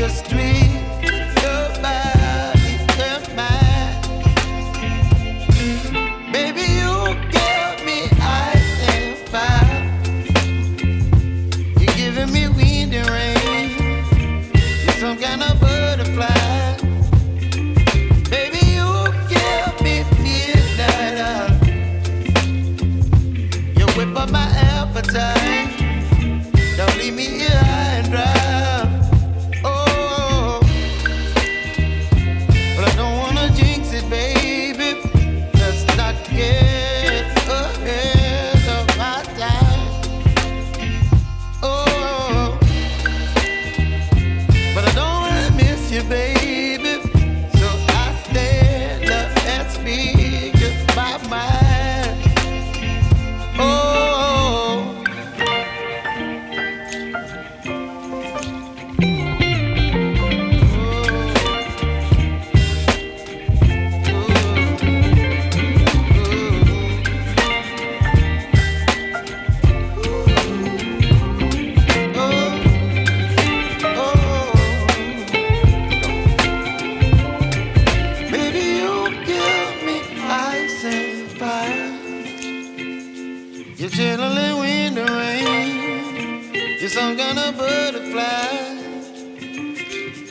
just tweet your body and mine. Baby, you give me ice and fire. You're giving me wind and rain. You're some kind of butterfly. Baby, you give me midnight. You whip up my appetite. Don't leave me here high and dry. Oh, but I don't wanna jinx it, baby. Let's not get ahead of my time. Oh, but I don't wanna miss you, baby. So I stand up and speak just my mind. Oh. You're chilling in the rain. You're some kind of butterfly.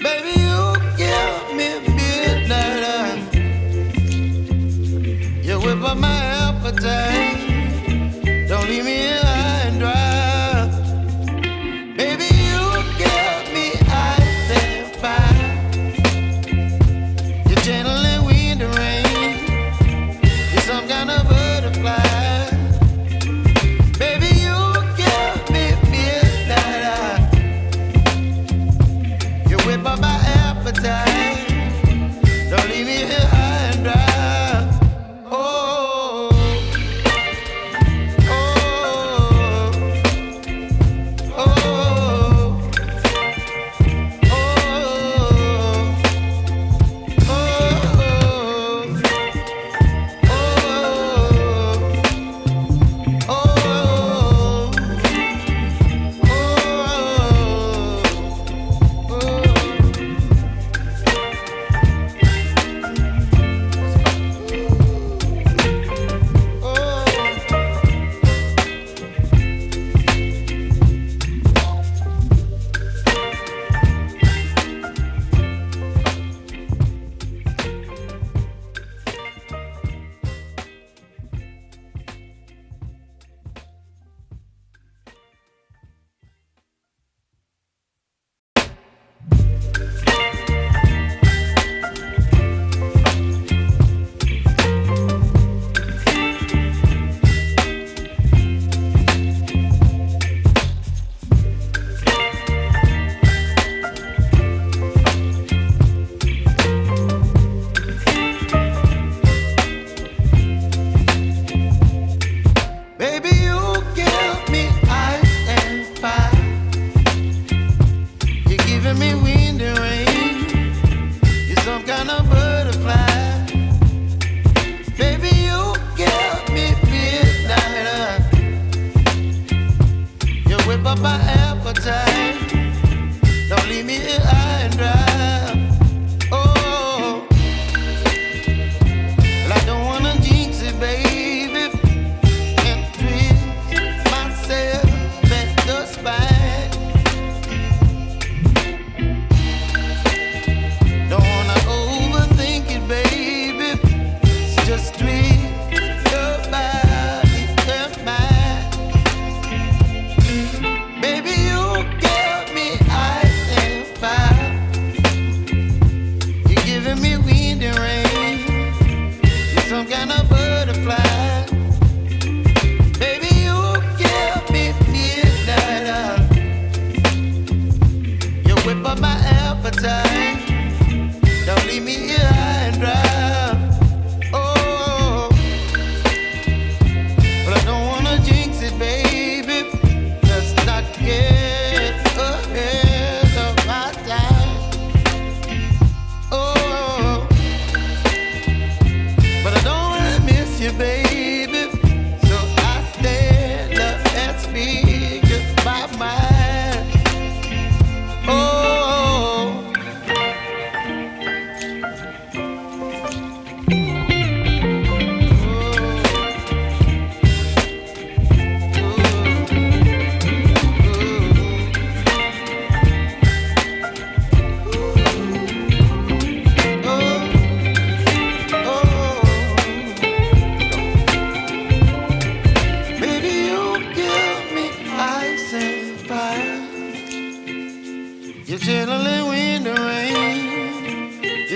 Baby, you give me midnight. You whip up my appetite. Don't leave me here high and dry. Baby, you give me ice and fire. You're channeling wind and rain. You're some kind of butterfly. By my appetite, don't leave me here high and dry. Oh, oh, oh, oh,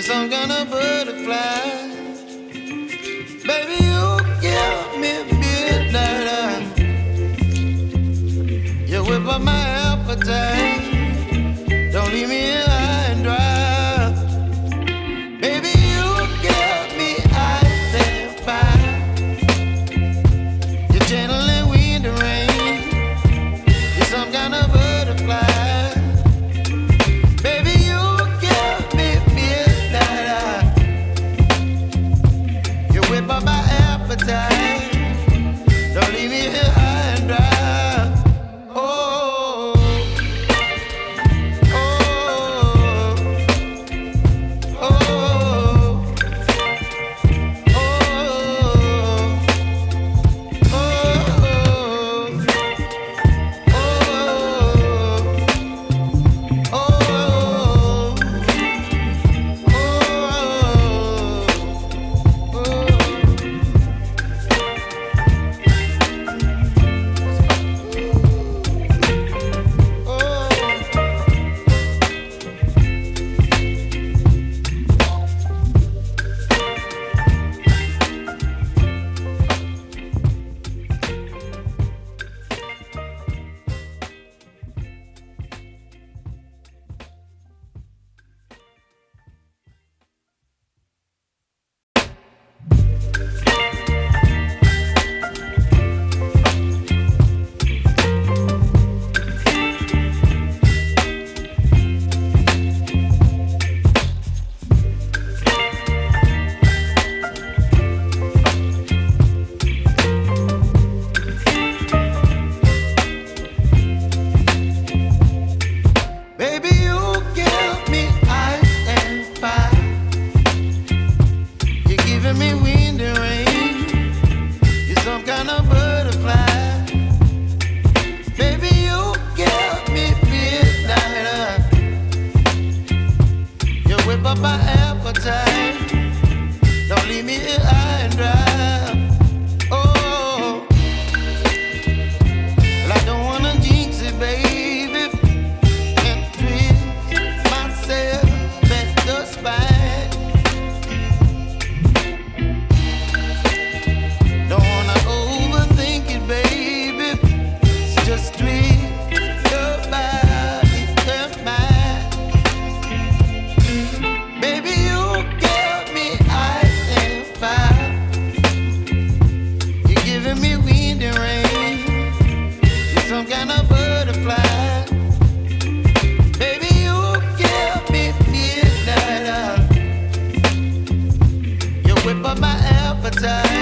You're some kind of butterfly. Baby, you give me midnight. You whip up my appetite. Don't leave me here high and dry. Baby, you give me ice and fire. You're channeling wind and rain. You're some kind of butterfly. Baby, you give me midnight. You whip up my appetite. Don't leave me here high and dry. Whip up my appetite.